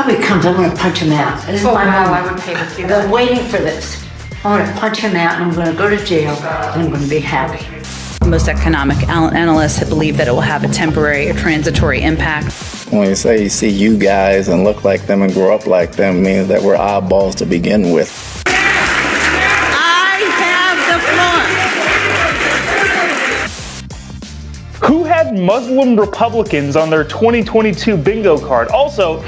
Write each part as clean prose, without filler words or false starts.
he comes, I'm going to punch him out. This is my moment. I would pay to see I've that. been waiting for this. I'm going to punch him out, and I'm going to go to jail, and I'm going to be happy. Most economic analysts believe that it will have a temporary or transitory impact. When you say you see you guys and look like them and grow up like them, means that we're oddballs to begin with. I have the floor. Who had Muslim Republicans on their 2022 bingo card? Also,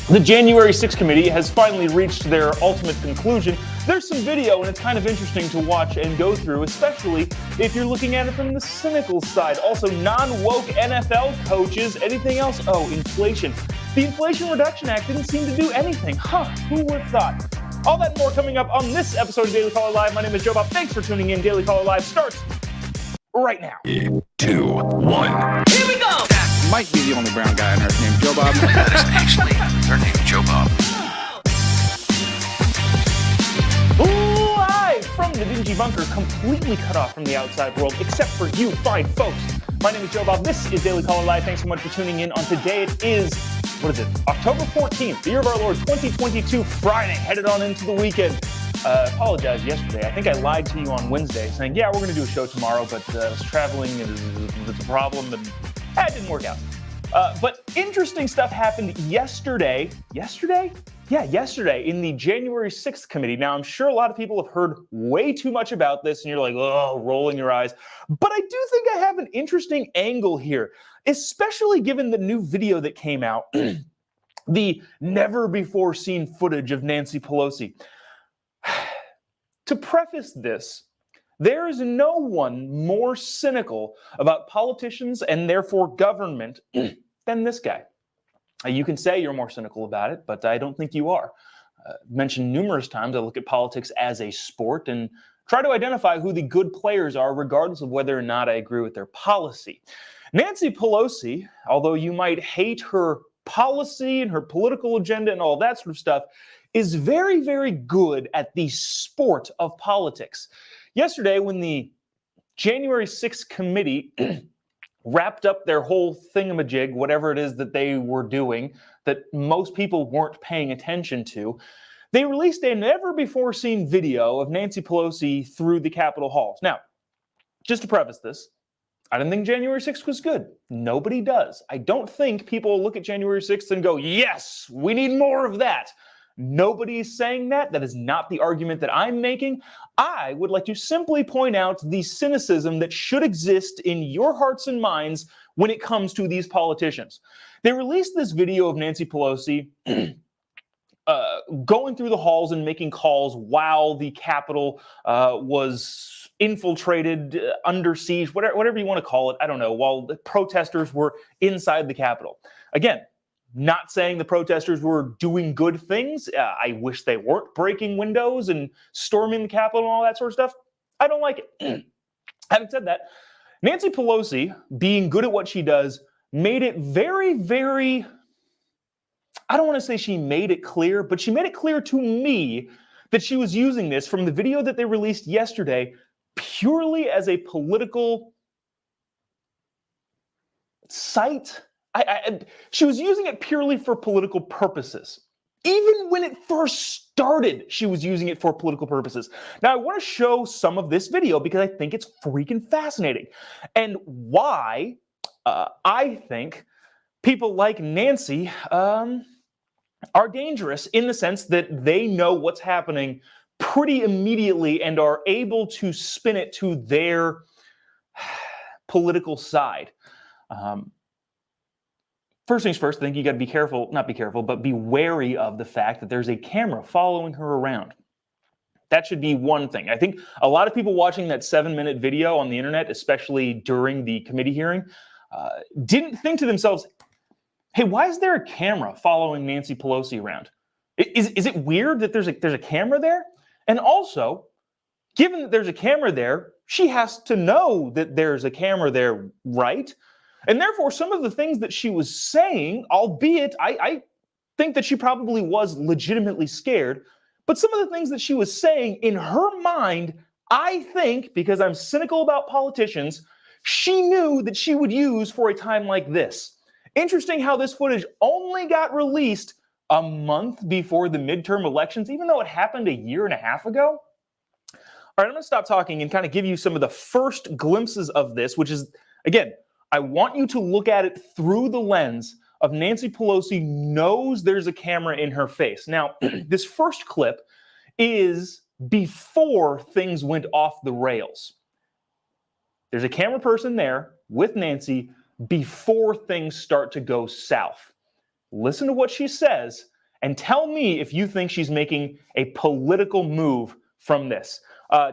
the January 6th committee has finally reached their ultimate conclusion. There's some video, and it's kind of interesting to watch and go through, especially if you're looking at it from the cynical side. Also, non-woke NFL coaches, anything else? Oh, inflation. The Inflation Reduction Act didn't seem to do anything. Who would have thought? All that and more coming up on this episode of Daily Caller Live. My name is Jobob. Thanks for tuning in. Daily Caller Live starts right now. 3, 2, 1. Here we go! That might be the only brown guy on earth named Jobob. That is actually her name, Jobob. Live from the dingy bunker, completely cut off from the outside world, except for you fine folks. My name is Jobob. This is Daily Caller Live. Thanks so much for tuning in on today. It is, October 14th, the year of our Lord 2022, Friday, headed on into the weekend. Apologize yesterday. I think I lied to you on Wednesday saying, yeah, we're going to do a show tomorrow, but I was traveling and it's a problem, and it didn't work out. But interesting stuff happened yesterday. Yesterday? Yeah, yesterday in the January 6th committee. Now, I'm sure a lot of people have heard way too much about this, and you're like, oh, rolling your eyes. But I do think I have an interesting angle here, especially given the new video that came out, the never-before-seen footage of Nancy Pelosi. To preface this, there is no one more cynical about politicians and therefore government than this guy. You can say you're more cynical about it, but I don't think you are. Mentioned numerous times, I look at politics as a sport and try to identify who the good players are, regardless of whether or not I agree with their policy. Nancy Pelosi, although you might hate her policy and her political agenda and all that sort of stuff, is very, very good at the sport of politics. Yesterday, when the January 6th committee wrapped up their whole thingamajig, whatever it is that they were doing that most people weren't paying attention to, they released a never-before-seen video of Nancy Pelosi through the Capitol halls. Now, just to preface this, I didn't think January 6th was good. Nobody does. I don't think people look at January 6th and go, yes, we need more of that. Nobody is saying that. That is not the argument that I'm making. I would like to simply point out the cynicism that should exist in your hearts and minds when it comes to these politicians. They released this video of Nancy Pelosi going through the halls and making calls while the Capitol was infiltrated, under siege, whatever you want to call it. I don't know, while the protesters were inside the Capitol. Again, not saying the protesters were doing good things. I wish they weren't breaking windows and storming the Capitol and all that sort of stuff. I don't like it. Having said that, Nancy Pelosi, being good at what she does, made it very, very, I don't want to say she made it clear, but she made it clear to me that she was using this from the video that they released yesterday purely as a political site. She was using it purely for political purposes. Even when it first started, she was using it for political purposes. Now, I want to show some of this video because I think it's freaking fascinating. And why I think people like Nancy are dangerous in the sense that they know what's happening pretty immediately and are able to spin it to their political side. First things first, I think you got to be careful, not be careful, but be wary of the fact that there's a camera following her around. That should be one thing. I think a lot of people watching that 7-minute video on the internet, especially during the committee hearing, didn't think to themselves, hey, why is there a camera following Nancy Pelosi around? Is it weird that there's a camera there? And also, given that there's a camera there, she has to know that there's a camera there, right? And therefore, some of the things that she was saying, albeit I think that she probably was legitimately scared, but some of the things that she was saying in her mind, I think, because I'm cynical about politicians, she knew that she would use for a time like this. Interesting how this footage only got released a month before the midterm elections, even though it happened a year and a half ago? All right, I'm going to stop talking and kind of give you some of the first glimpses of this, which is, again, I want you to look at it through the lens of Nancy Pelosi knows there's a camera in her face. Now, this first clip is before things went off the rails. There's a camera person there with Nancy before things start to go south. Listen to what she says and tell me if you think she's making a political move from this.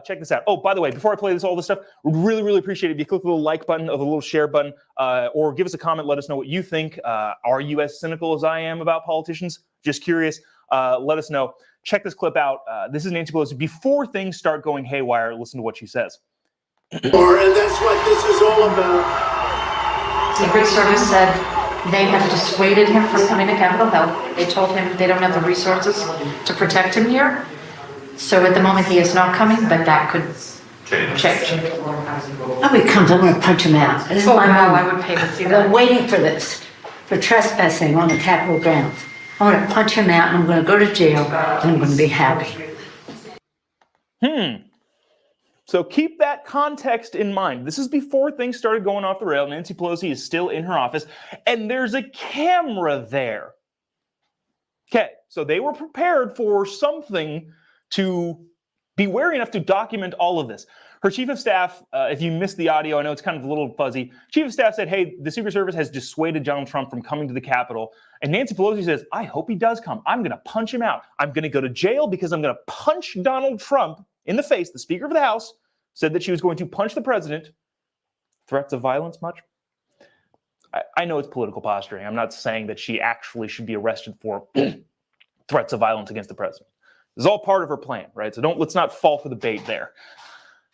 Check this out. Oh, by the way, before I play all this stuff, would really, really appreciate it if you click the little like button or the little share button, or give us a comment. Let us know what you think. Are you as cynical as I am about politicians? Just curious. Let us know. Check this clip out. This is Nancy Pelosi before things start going haywire. Listen to what she says. And that's what this is all about. Secret Service said they have dissuaded him from coming to Capitol Hill. They told him they don't have the resources to protect him here. So at the moment he is not coming, but that could change. Oh, he comes, I'm gonna punch him out. This is my moment. I would pay to see I've that. been waiting for this, for trespassing on the Capitol grounds. I'm gonna punch him out and I'm gonna go to jail and I'm gonna be happy. So keep that context in mind. This is before things started going off the rail. Nancy Pelosi is still in her office, and there's a camera there. Okay, so they were prepared for something to be wary enough to document all of this. Her chief of staff, if you missed the audio, I know it's kind of a little fuzzy. Chief of staff said, hey, the Secret Service has dissuaded Donald Trump from coming to the Capitol. And Nancy Pelosi says, I hope he does come. I'm going to punch him out. I'm going to go to jail because I'm going to punch Donald Trump in the face. The Speaker of the House said that she was going to punch the president. Threats of violence much? I know it's political posturing. I'm not saying that she actually should be arrested for threats of violence against the president. This is all part of her plan, right? So let's not fall for the bait there.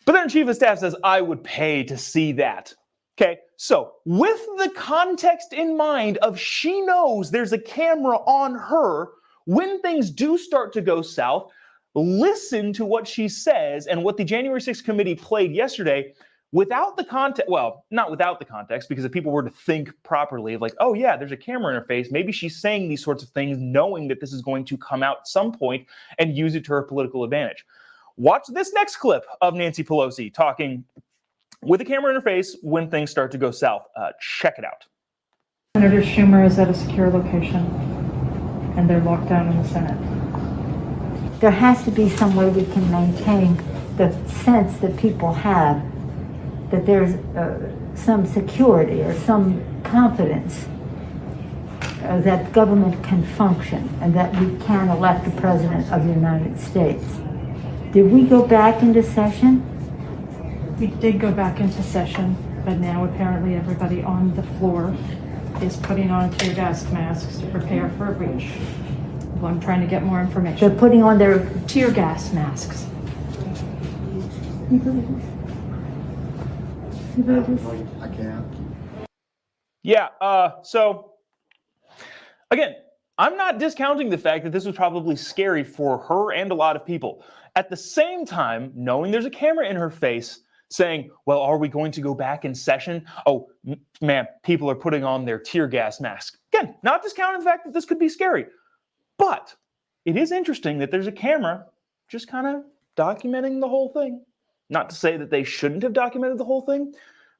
But then Chief of Staff says, I would pay to see that. Okay, so with the context in mind of she knows there's a camera on her when things do start to go south, listen to what she says and what the January 6th committee played yesterday without the context. Well, not without the context, because if people were to think properly, like, oh yeah, there's a camera in her face, maybe she's saying these sorts of things knowing that this is going to come out at some point and use it to her political advantage. Watch this next clip of Nancy Pelosi talking with a camera in her face when things start to go south. Check it out. Senator Schumer is at a secure location, and they're locked down in the Senate. There has to be some way we can maintain the sense that people have that there's some security or some confidence that government can function and that we can elect the President of the United States. Did we go back into session? We did go back into session, but now apparently everybody on the floor is putting on tear gas masks to prepare for a breach. Well, I'm trying to get more information. They're putting on their tear gas masks. I can't. Yeah, so again, I'm not discounting the fact that this was probably scary for her and a lot of people. At the same time, knowing there's a camera in her face saying, well, are we going to go back in session? Oh, man, people are putting on their tear gas masks. Again, not discounting the fact that this could be scary. But it is interesting that there's a camera just kind of documenting the whole thing. Not to say that they shouldn't have documented the whole thing,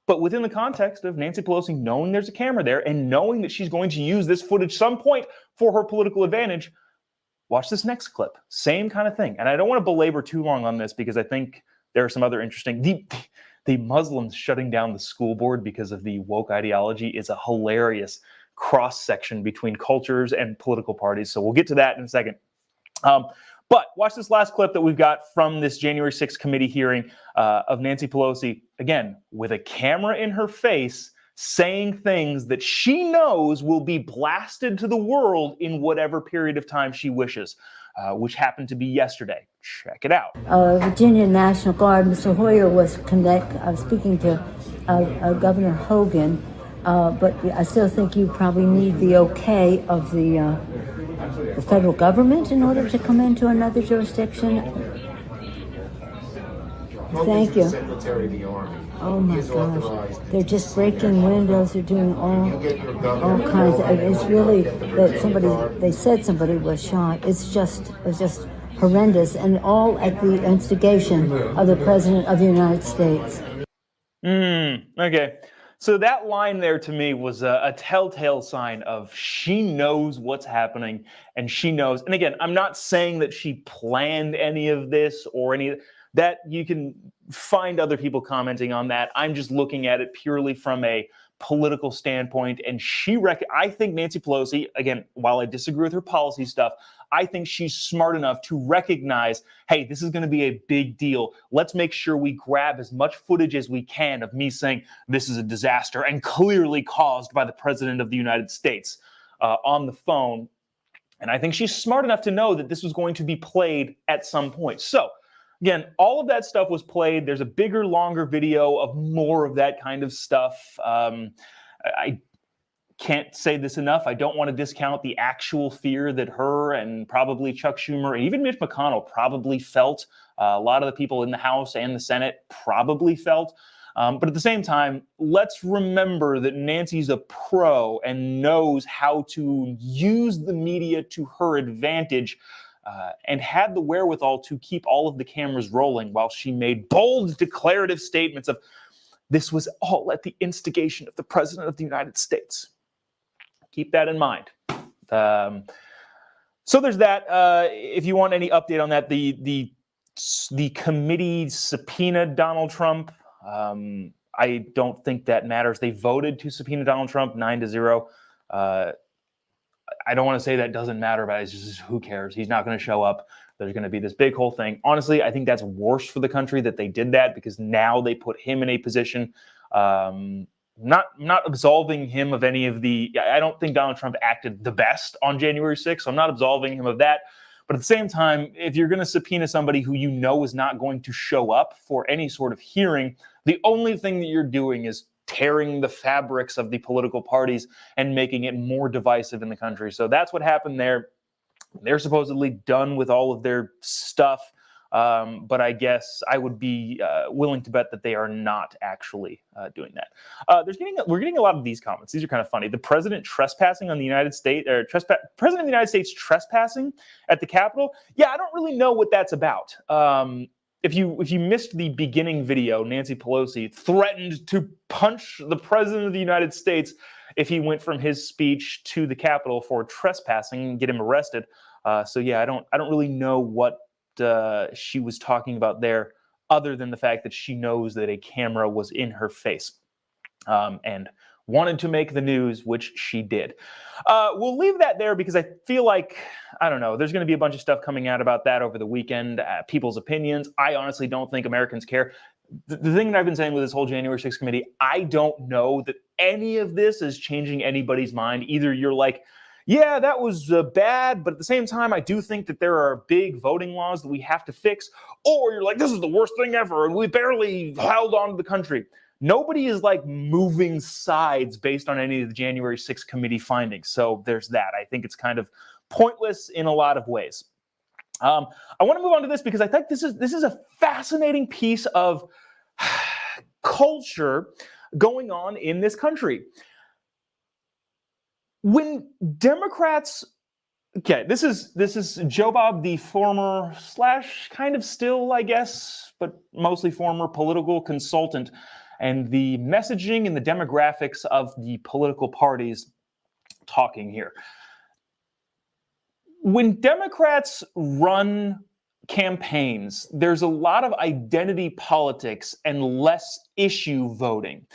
but within the context of Nancy Pelosi knowing there's a camera there and knowing that she's going to use this footage some point for her political advantage, watch this next clip. Same kind of thing. And I don't want to belabor too long on this because I think there are some other interesting... The Muslims shutting down the school board because of the woke ideology is a hilarious cross-section between cultures and political parties. So we'll get to that in a second. But watch this last clip that we've got from this January 6th committee hearing of Nancy Pelosi, again, with a camera in her face, saying things that she knows will be blasted to the world in whatever period of time she wishes, which happened to be yesterday. Check it out. Virginia National Guard, Mr. Hoyer was speaking to Governor Hogan, but I still think you probably need the okay of the federal government in order to come into another jurisdiction. Thank you. Secretary of the Army. Oh my gosh, they're just breaking windows, they're doing all kinds of, it's really, that they said somebody was shot. It's just horrendous, and all at the instigation of the President of the United States. Okay. So that line there to me was a telltale sign of she knows what's happening, and she knows. And again, I'm not saying that she planned any of this or any that. You can find other people commenting on that. I'm just looking at it purely from a political standpoint, and I think Nancy Pelosi, again, while I disagree with her policy stuff, I think she's smart enough to recognize, hey, this is going to be a big deal. Let's make sure we grab as much footage as we can of me saying this is a disaster and clearly caused by the President of the United States on the phone. And I think she's smart enough to know that this was going to be played at some point. So again, all of that stuff was played. There's a bigger, longer video of more of that kind of stuff. I can't say this enough. I don't want to discount the actual fear that her and probably Chuck Schumer, and even Mitch McConnell probably felt. A lot of the people in the House and the Senate probably felt. But at the same time, let's remember that Nancy's a pro and knows how to use the media to her advantage, and had the wherewithal to keep all of the cameras rolling while she made bold declarative statements of this was all at the instigation of the President of the United States. Keep that in mind. So there's that. If you want any update on that, the committee subpoenaed Donald Trump. I don't think that matters. They voted to subpoena Donald Trump 9-0. I don't want to say that doesn't matter, but it's just who cares? He's not going to show up. There's going to be this big whole thing. Honestly, I think that's worse for the country that they did that, because now they put him in a position, not absolving him of any of the. I don't think Donald Trump acted the best on January 6th, so I'm not absolving him of that. But at the same time, if you're going to subpoena somebody who you know is not going to show up for any sort of hearing, the only thing that you're doing is tearing the fabrics of the political parties and making it more divisive in the country. So that's what happened there. They're supposedly done with all of their stuff, but I guess I would be willing to bet that they are not actually doing that. We're getting a lot of these comments. These are kind of funny. The president trespassing on the United States, or President of the United States trespassing at the Capitol. Yeah, I don't really know what that's about. If you missed the beginning video, Nancy Pelosi threatened to punch the President of the United States if he went from his speech to the Capitol for trespassing and get him arrested. So yeah, I don't really know what she was talking about there, other than the fact that she knows that a camera was in her face and wanted to make the news, which she did. We'll leave that there because I feel like, I don't know, there's going to be a bunch of stuff coming out about that over the weekend, people's opinions. I honestly don't think Americans care. The thing that I've been saying with this whole January 6th committee, I don't know that any of this is changing anybody's mind. Either you're like, yeah, that was bad, but at the same time, I do think that there are big voting laws that we have to fix, or you're like, this is the worst thing ever, and we barely held on to the country. Nobody is like moving sides based on any of the January 6th committee findings. So there's that. I think it's kind of pointless in a lot of ways. I want to move on to this because I think this is a fascinating piece of culture going on in this country. When Democrats, okay, this is Jobob, the former / kind of still, I guess, but mostly former political consultant, and the messaging and the demographics of the political parties talking here. When Democrats run campaigns, there's a lot of identity politics and less issue voting.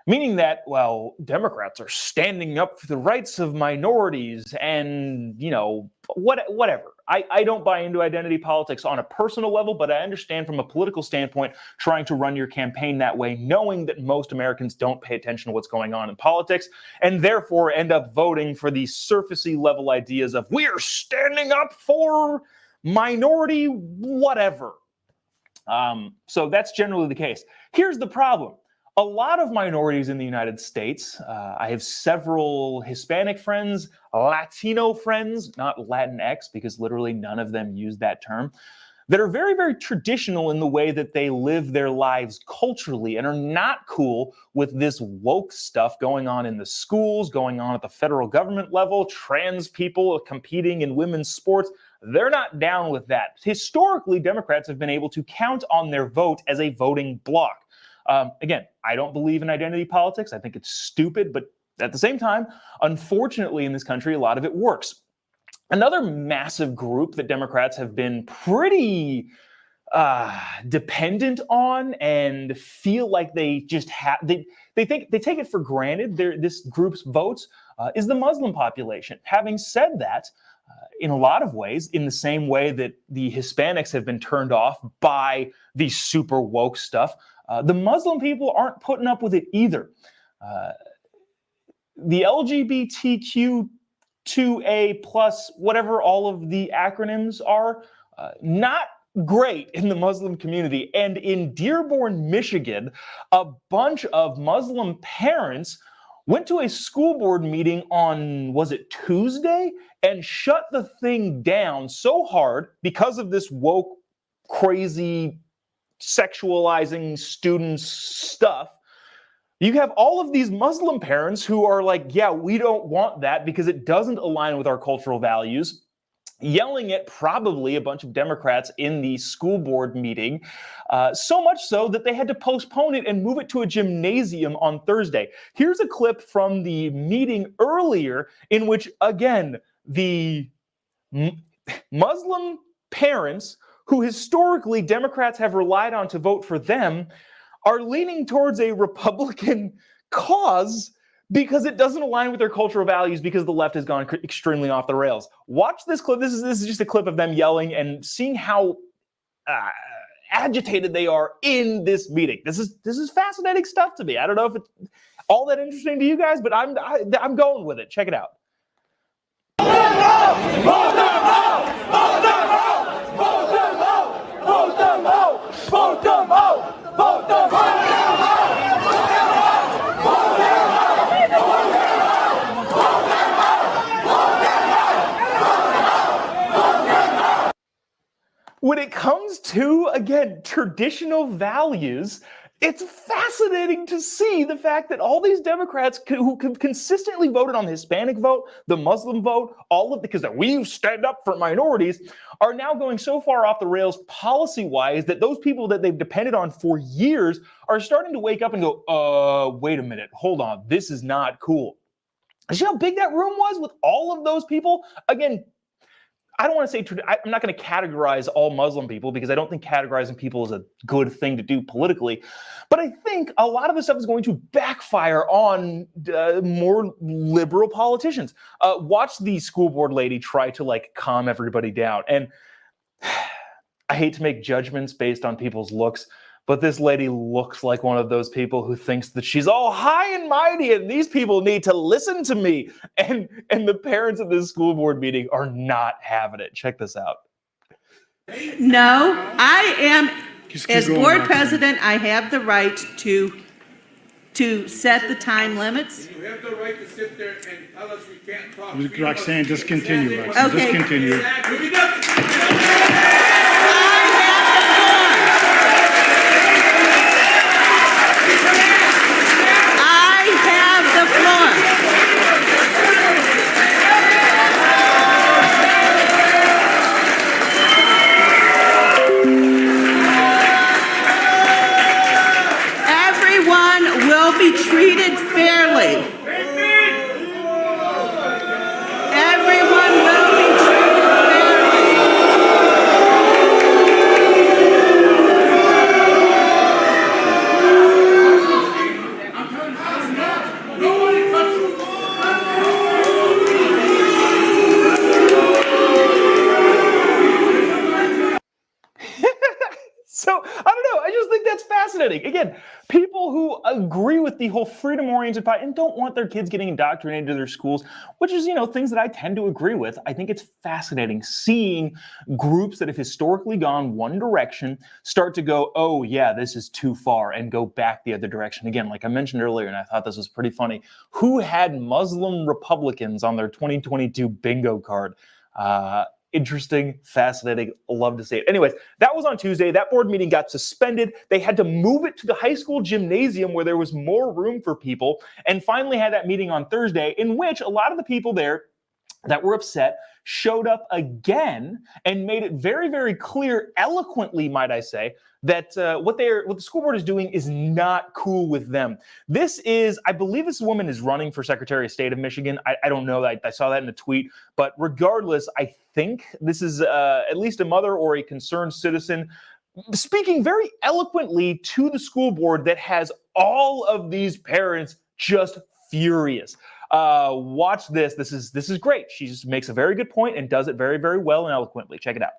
Meaning that, well, Democrats are standing up for the rights of minorities and, you know, whatever. I don't buy into identity politics on a personal level, but I understand from a political standpoint trying to run your campaign that way, knowing that most Americans don't pay attention to what's going on in politics and therefore end up voting for the surfacey level ideas of we're standing up for minority whatever. So that's generally the case. Here's the problem. A lot of minorities in the United States, I have several Hispanic friends, Latino friends, not Latinx, because literally none of them use that term, that are very, very traditional in the way that they live their lives culturally and are not cool with this woke stuff going on in the schools, going on at the federal government level, trans people competing in women's sports. They're not down with that. Historically, Democrats have been able to count on their vote as a voting bloc. Again, I don't believe in identity politics. I think it's stupid, but at the same time, unfortunately in this country, a lot of it works. Another massive group that Democrats have been pretty dependent on and feel like they just have, they think they take it for granted, this group's votes, is the Muslim population. Having said that, in a lot of ways, in the same way that the Hispanics have been turned off by the super woke stuff, the Muslim people aren't putting up with it either. The LGBTQ2A+, whatever all of the acronyms are, not great in the Muslim community. And in Dearborn, Michigan, a bunch of Muslim parents went to a school board meeting on, was it Tuesday, and shut the thing down so hard because of this woke, crazy, sexualizing students stuff. You have all of these Muslim parents who are like, yeah, we don't want that because it doesn't align with our cultural values, yelling at probably a bunch of Democrats in the school board meeting, so much so that they had to postpone it and move it to a gymnasium on Thursday. Here's a clip from the meeting earlier in which, again, the Muslim parents who historically Democrats have relied on to vote for them are leaning towards a Republican cause because it doesn't align with their cultural values because the left has gone extremely off the rails. Watch this clip. This is just a clip of them yelling and seeing how agitated they are in this meeting. This is fascinating stuff to me. I don't know if it's all that interesting to you guys, but I'm going with it. Check it out. When it comes to, again, traditional values, it's fascinating to see the fact that all these Democrats who consistently voted on the Hispanic vote, the Muslim vote, all of because we stand up for minorities, are now going so far off the rails policy-wise that those people that they've depended on for years are starting to wake up and go, wait a minute, hold on, this is not cool. See how big that room was with all of those people? Again, I don't want to say, I'm not going to categorize all Muslim people because I don't think categorizing people is a good thing to do politically. But I think a lot of this stuff is going to backfire on more liberal politicians. Watch the school board lady try to calm everybody down. And I hate to make judgments based on people's looks, but this lady looks like one of those people who thinks that she's all high and mighty and these people need to listen to me. And the parents at this school board meeting are not having it. Check this out. No, I am, as board president, I have the right to set the time limits. You have the right to sit there and tell us we can't talk. Roxanne, just continue, Roxanne. Okay. Just continue. Treated fairly. Everyone will be treated fairly. So, I don't know. I just think that's fascinating. Again, people who agree with the whole freedom-oriented part and don't want their kids getting indoctrinated to their schools, which is, things that I tend to agree with. I think it's fascinating seeing groups that have historically gone one direction start to go, oh, yeah, this is too far, and go back the other direction. Again, like I mentioned earlier, and I thought this was pretty funny, who had Muslim Republicans on their 2022 bingo card? Interesting, fascinating, love to see it. Anyways, that was on Tuesday. That board meeting got suspended. They had to move it to the high school gymnasium where there was more room for people, and finally had that meeting on Thursday, in which a lot of the people there that were upset showed up again and made it very, very clear, eloquently, might I say, that what the school board is doing is not cool with them. This is, I believe this woman is running for Secretary of State of Michigan. I don't know. I saw that in a tweet. But regardless, I think this is at least a mother or a concerned citizen speaking very eloquently to the school board that has all of these parents just furious. Watch this. This is great. She just makes a very good point and does it very, very well and eloquently. Check it out.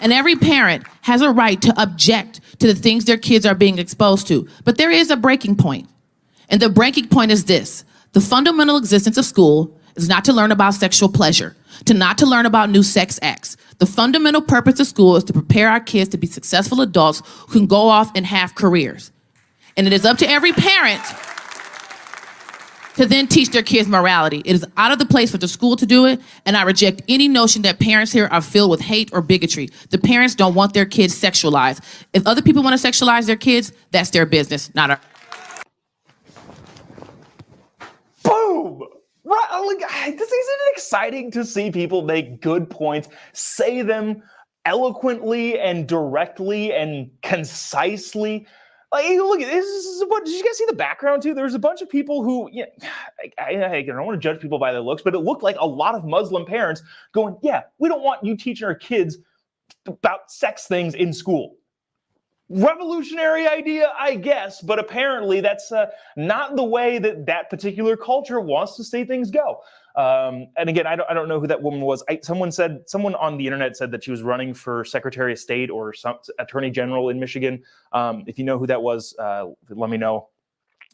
And every parent has a right to object to the things their kids are being exposed to. But there is a breaking point. And the breaking point is this. The fundamental existence of school is not to learn about sexual pleasure, not to learn about new sex acts. The fundamental purpose of school is to prepare our kids to be successful adults who can go off and have careers. And it is up to every parent to then teach their kids morality. It is out of the place for the school to do it, and I reject any notion that parents here are filled with hate or bigotry. The parents don't want their kids sexualized. If other people want to sexualize their kids, that's their business, not our. Boom! Right, isn't it exciting to see people make good points, say them eloquently and directly and concisely? Like, look at this. Did you guys see the background too? There's a bunch of people who, I don't want to judge people by their looks, but it looked like a lot of Muslim parents going, yeah, we don't want you teaching our kids about sex things in school. Revolutionary idea, I guess, but apparently that's not the way that particular culture wants to see things go. And again, I don't know who that woman was. Someone on the internet said that she was running for Secretary of State or some Attorney General in Michigan. If you know who that was, let me know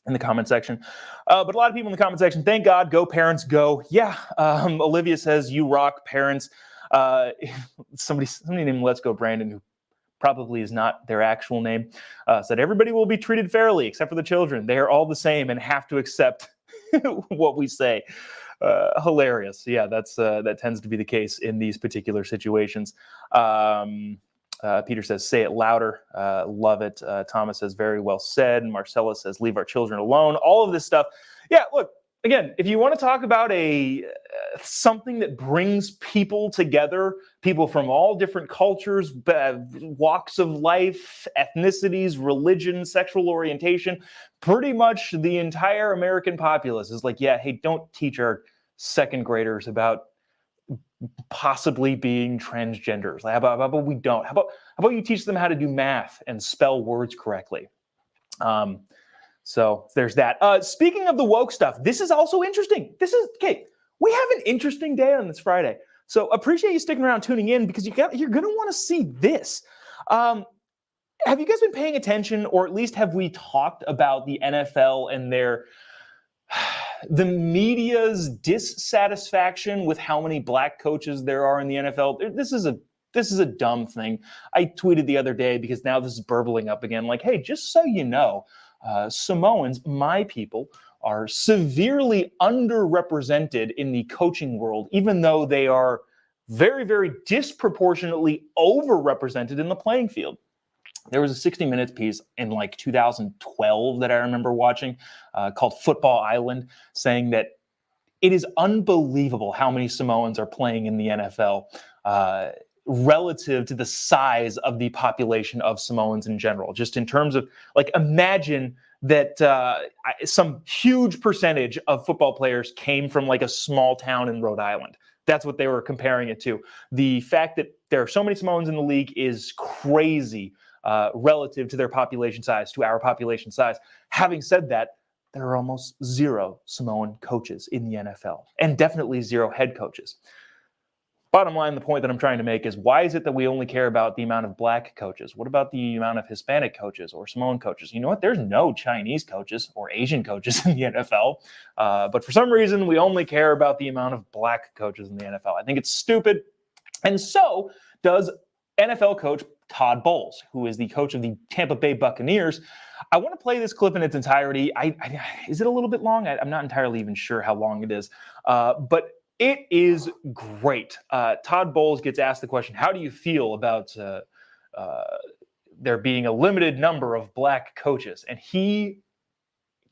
in the comment section. But a lot of people in the comment section, thank God, go parents, go. Yeah, Olivia says, you rock, parents. Somebody named Let's Go Brandon, who probably is not their actual name, said everybody will be treated fairly except for the children. They are all the same and have to accept what we say. Hilarious. Yeah, that tends to be the case in these particular situations. Peter says, say it louder. Love it. Thomas says, very well said. And Marcella says, leave our children alone. All of this stuff. Yeah, look, again, if you want to talk about something that brings people together, people from all different cultures, walks of life, ethnicities, religion, sexual orientation, pretty much the entire American populace is like, yeah, hey, don't teach our second graders about possibly being transgenders. Like, how about we don't? How about you teach them how to do math and spell words correctly? So there's that. Speaking of the woke stuff, this is also interesting. We have an interesting day on this Friday. So appreciate you sticking around, tuning in, because you're going to want to see this. Have you guys been paying attention, or at least have we talked about the NFL and the media's dissatisfaction with how many black coaches there are in the NFL? This is a dumb thing. I tweeted the other day because now this is burbling up again. Like, hey, just so you know, Samoans, my people, are severely underrepresented in the coaching world, even though they are very, very disproportionately overrepresented in the playing field. There was a 60 Minutes piece in like 2012 that I remember watching called Football Island, saying that it is unbelievable how many Samoans are playing in the NFL relative to the size of the population of Samoans in general. Just in terms of, like, imagine that some huge percentage of football players came from like a small town in Rhode Island. That's what they were comparing it to. The fact that there are so many Samoans in the league is crazy relative to their population size, to our population size. Having said that, there are almost zero Samoan coaches in the NFL, and definitely zero head coaches. Bottom line, the point that I'm trying to make is, why is it that we only care about the amount of black coaches? What about the amount of Hispanic coaches or Samoan coaches? You know what? There's no Chinese coaches or Asian coaches in the NFL. But for some reason, we only care about the amount of black coaches in the NFL. I think it's stupid. And so does NFL coach Todd Bowles, who is the coach of the Tampa Bay Buccaneers. I want to play this clip in its entirety. Is it a little bit long? I'm not entirely even sure how long it is. But It is great. Todd Bowles gets asked the question, how do you feel about there being a limited number of black coaches? And he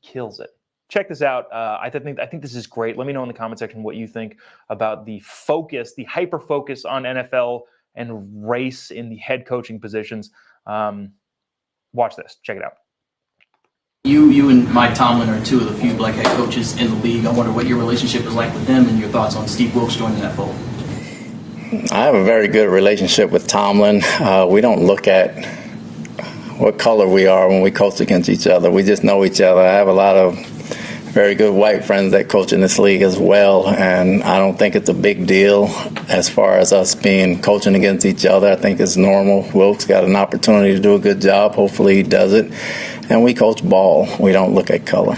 kills it. Check this out. I think this is great. Let me know in the comment section what you think about the focus, the hyper focus on NFL and race in the head coaching positions. Watch this. Check it out. You and Mike Tomlin are two of the few black head coaches in the league. I wonder what your relationship is like with them and your thoughts on Steve Wilks joining that fold. I have a very good relationship with Tomlin. We don't look at what color we are when we coach against each other. We just know each other. I have a lot of very good white friends that coach in this league as well, and I don't think it's a big deal as far as us being coaching against each other. I think it's normal. Wilkes got an opportunity to do a good job. Hopefully he does it. And we coach ball. We don't look at color.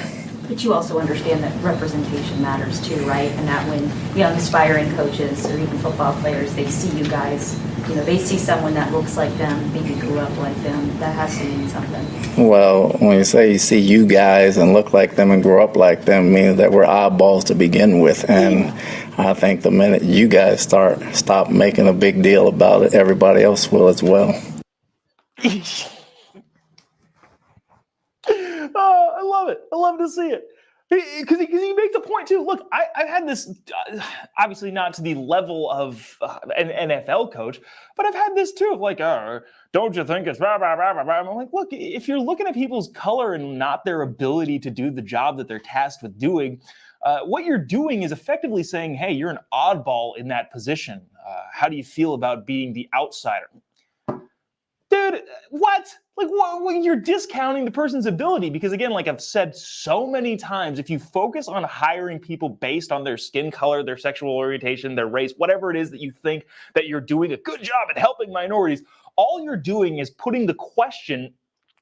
But you also understand that representation matters too, right? And that when young aspiring coaches or even football players, they see you guys, they see someone that looks like them, maybe grew up like them, that has to mean something. Well, when you say you see you guys and look like them and grow up like them, means that we're oddballs to begin with. And I think the minute you guys stop making a big deal about it, everybody else will as well. Oh, I love it. I love to see it. Because he makes a point, too. Look, I've had this, obviously not to the level of an NFL coach, but I've had this, too, of like, don't you think it's blah, blah, blah, blah, blah. I'm like, look, if you're looking at people's color and not their ability to do the job that they're tasked with doing, what you're doing is effectively saying, hey, you're an oddball in that position. How do you feel about being the outsider? Dude, what? Like, what? You're discounting the person's ability because, again, like I've said so many times, if you focus on hiring people based on their skin color, their sexual orientation, their race, whatever it is that you think that you're doing a good job at helping minorities, all you're doing is putting the question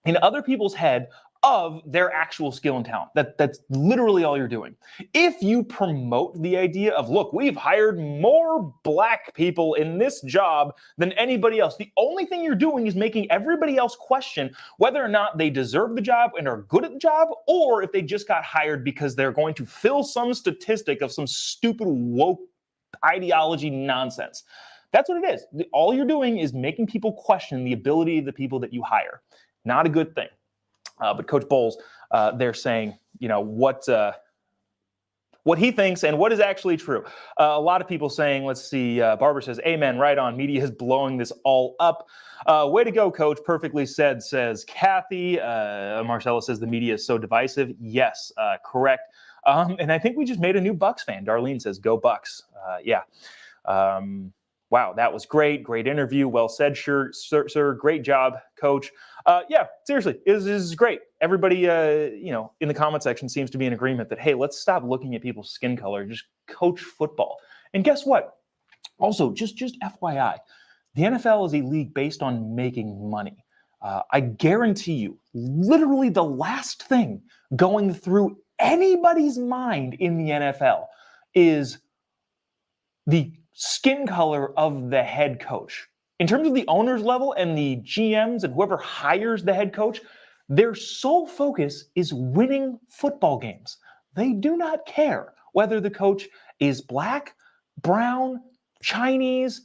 in other people's head of their actual skill and talent. That's literally all you're doing. If you promote the idea of, look, we've hired more black people in this job than anybody else, the only thing you're doing is making everybody else question whether or not they deserve the job and are good at the job, or if they just got hired because they're going to fill some statistic of some stupid woke ideology nonsense. That's what it is. All you're doing is making people question the ability of the people that you hire. Not a good thing. But Coach Bowles, they're saying, what he thinks and what is actually true. A lot of people saying, let's see, Barbara says, amen, right on. Media is blowing this all up. Way to go, Coach. Perfectly said, says Kathy. Marcella says the media is so divisive. Yes, correct. And I think we just made a new Bucks fan. Darlene says, go Bucks. Yeah. Wow, that was great. Great interview. Well said, sir. Great job, Coach. Yeah, seriously, this is great. Everybody, in the comment section seems to be in agreement that, hey, let's stop looking at people's skin color. Just coach football. And guess what? Also, just FYI, the NFL is a league based on making money. I guarantee you, literally the last thing going through anybody's mind in the NFL is the skin color of the head coach. In terms of the owner's level and the GMs and whoever hires the head coach, their sole focus is winning football games. They do not care whether the coach is black, brown, Chinese,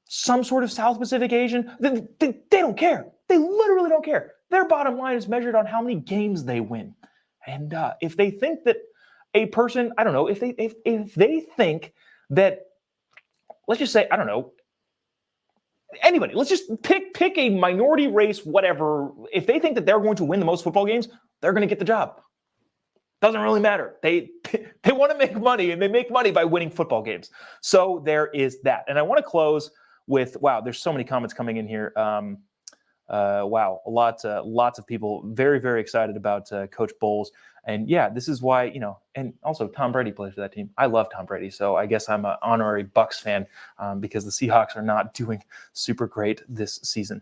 some sort of South Pacific Asian. They don't care. They literally don't care. Their bottom line is measured on how many games they win. And if they think that a person, I don't know, if they think that, let's just say, I don't know, anybody, let's just pick a minority race, whatever. If they think that they're going to win the most football games, they're going to get the job. Doesn't really matter. They want to make money, and they make money by winning football games. So there is that. And I want to close with, wow, there's so many comments coming in here. Wow, lots of people very, very excited about Coach Bowles. And yeah, this is why, and also Tom Brady plays for that team. I love Tom Brady, so I guess I'm an honorary Bucks fan because the Seahawks are not doing super great this season.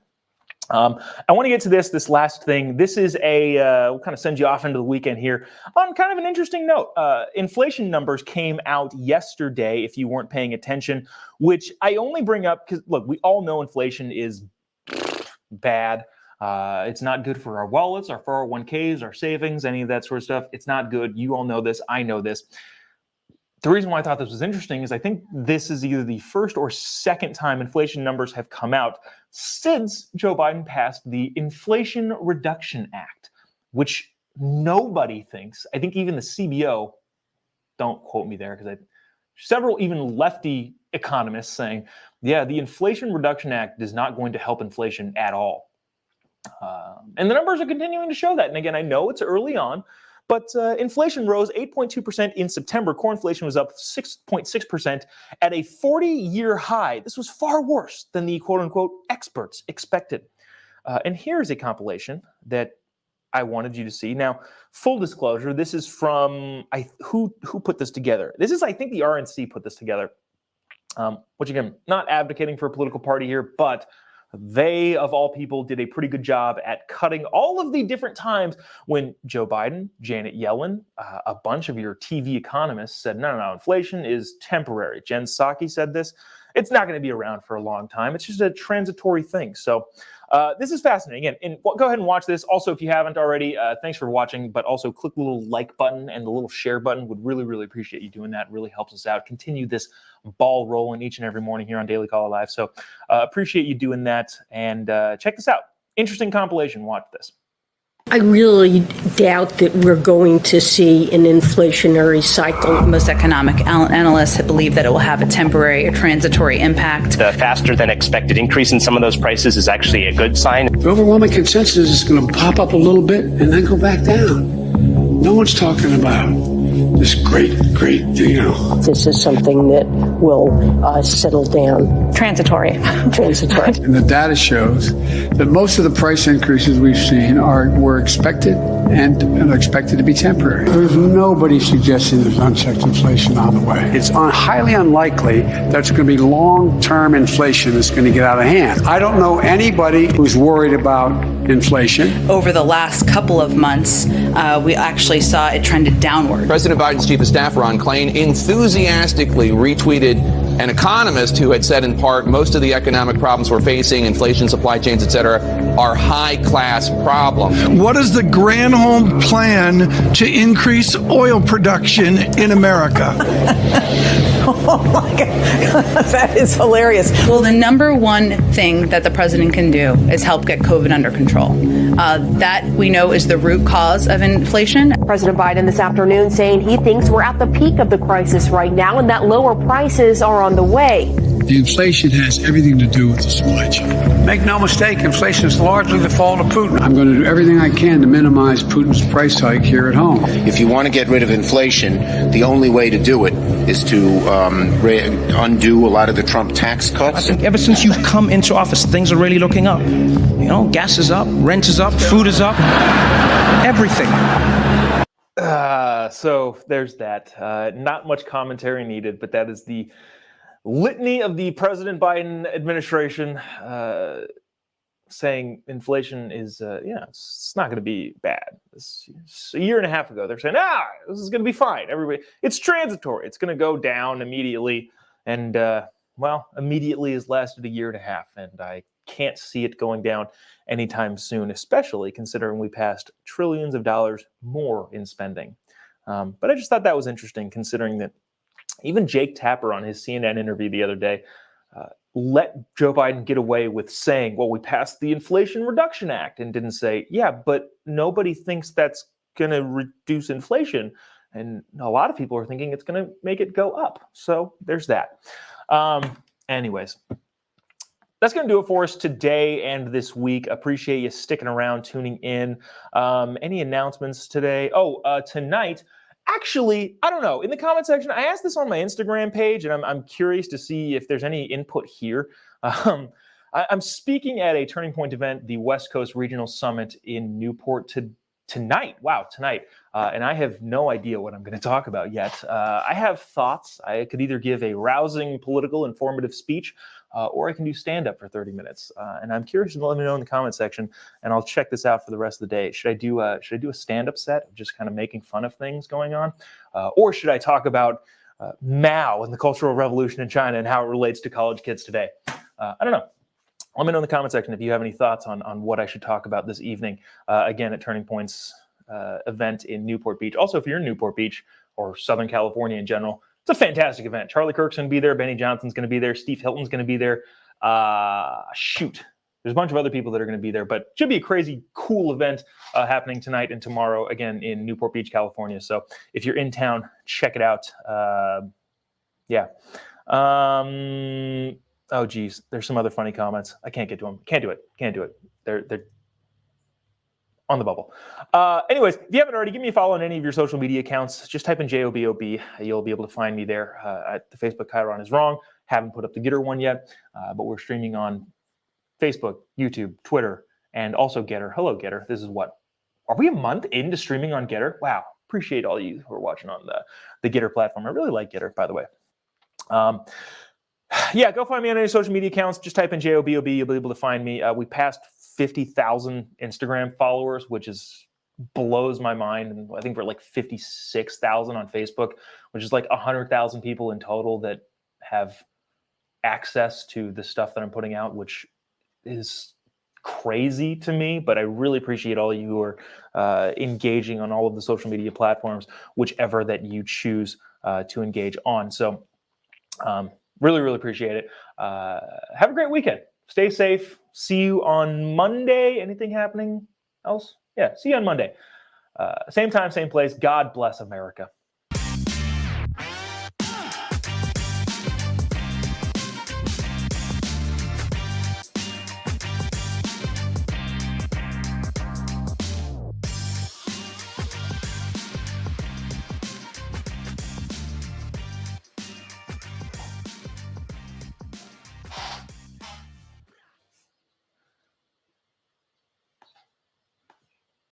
I want to get to this last thing. This is we'll kind of send you off into the weekend here on kind of an interesting note. Inflation numbers came out yesterday, if you weren't paying attention, which I only bring up because, look, we all know inflation is bad. It's not good for our wallets, our 401ks, our savings, any of that sort of stuff. It's not good. You all know this. I know this. The reason why I thought this was interesting is I think this is either the first or second time inflation numbers have come out since Joe Biden passed the Inflation Reduction Act, which nobody thinks, I think even the CBO, don't quote me there because several even lefty economists saying, yeah, the Inflation Reduction Act is not going to help inflation at all. And the numbers are continuing to show that. And again, I know it's early on, but inflation rose 8.2% in September. Core inflation was up 6.6% at a 40-year high. This was far worse than the quote-unquote experts expected. And here's a compilation that I wanted you to see. Now, full disclosure, this is from, who put this together? This is, I think the RNC put this together. Which again, not advocating for a political party here, but they, of all people, did a pretty good job at cutting all of the different times when Joe Biden, Janet Yellen, a bunch of your TV economists said, no, inflation is temporary. Jen Psaki said this. It's not going to be around for a long time. It's just a transitory thing. So this is fascinating. Again, go ahead and watch this. Also, if you haven't already, thanks for watching, but also click the little like button and the little share button. Would really, really appreciate you doing that. It really helps us out. Continue this ball rolling each and every morning here on Daily Caller Live. So appreciate you doing that. And check this out. Interesting compilation. Watch this. I really doubt that we're going to see an inflationary cycle. Most economic analysts believe that it will have a temporary or transitory impact. The faster than expected increase in some of those prices is actually a good sign. The overwhelming consensus is going to pop up a little bit and then go back down. No one's talking about this great, This is something that will settle down. Transitory. Transitory. And the data shows that most of the price increases we've seen were expected and are expected to be temporary. There's nobody suggesting there's unchecked inflation on the way. It's highly unlikely that's going to be long-term inflation that's going to get out of hand. I don't know anybody who's worried about inflation. Over the last couple of months, we actually saw it trended downward. President Biden's chief of staff, Ron Klain, enthusiastically retweeted an economist who had said in part most of the economic problems we're facing, inflation, supply chains, et cetera, are high-class problems. What is the Granholm plan to increase oil production in America? Oh my God, that is hilarious. Well, the number one thing that the president can do is help get COVID under control. That we know is the root cause of inflation. President Biden this afternoon saying he thinks we're at the peak of the crisis right now and that lower prices are on the way. The inflation has everything to do with the supply chain. Make no mistake, inflation is largely the fault of Putin. I'm going to do everything I can to minimize Putin's price hike here at home. If you want to get rid of inflation, the only way to do it is to undo a lot of the Trump tax cuts. I think ever since you've come into office, things are really looking up. You know, gas is up, rent is up, food is up, everything. So there's that. Not much commentary needed, but that is the litany of the President Biden administration saying inflation is, it's not going to be bad. It's a year and a half ago, they're saying, this is going to be fine. Everybody, it's transitory. It's going to go down immediately. And, immediately has lasted a year and a half. And I can't see it going down anytime soon, especially considering we passed trillions of dollars more in spending. But I just thought that was interesting, considering that even Jake Tapper on his CNN interview the other day let Joe Biden get away with saying, well, we passed the Inflation Reduction Act, and didn't say, yeah, but nobody thinks that's going to reduce inflation. And a lot of people are thinking it's going to make it go up. So there's that. Anyways, that's going to do it for us today and this week. Appreciate you sticking around, tuning in. Any announcements today? Tonight, actually, I don't know. In the comment section, I asked this on my Instagram page, and I'm curious to see if there's any input here. I'm speaking at a Turning Point event, the West Coast Regional Summit in Newport tonight. Wow, tonight. And I have no idea what I'm going to talk about yet. I have thoughts. I could either give a rousing, political, informative speech, or I can do stand-up for 30 minutes. And I'm curious to let me know in the comment section, and I'll check this out for the rest of the day. Should I do a stand-up set of just kind of making fun of things going on? Or should I talk about Mao and the Cultural Revolution in China and how it relates to college kids today? I don't know. Let me know in the comment section if you have any thoughts on what I should talk about this evening. Again, at Turning Point's event in Newport Beach. Also, if you're in Newport Beach or Southern California in general, It's a fantastic event. Charlie Kirk's going to be there. Benny Johnson's going to be there. Steve Hilton's going to be there. There's a bunch of other people that are going to be there, but should be a crazy cool event happening tonight and tomorrow again in Newport Beach, California. So if you're in town, check it out. Yeah. Oh geez, there's some other funny comments. I can't get to them. Can't do it. They're on the bubble. Anyways, if you haven't already, give me a follow on any of your social media accounts. Just type in JOBOB. You'll be able to find me there. At the Facebook Chiron is wrong. Haven't put up the Getter one yet, but we're streaming on Facebook, YouTube, Twitter, and also Getter. Hello, Getter. This is what? Are we a month into streaming on Getter? Wow. Appreciate all you who are watching on the Getter platform. I really like Getter, by the way. Yeah, go find me on any social media accounts. Just type in JOBOB. You'll be able to find me. We passed 50,000 Instagram followers, which blows my mind. And I think we're like 56,000 on Facebook, which is like 100,000 people in total that have access to the stuff that I'm putting out, which is crazy to me. But I really appreciate all of you who are engaging on all of the social media platforms, whichever that you choose to engage on. So really, really appreciate it. Have a great weekend. Stay safe. See you on Monday. Anything happening else? Yeah, see you on Monday. Same time, same place. God bless America.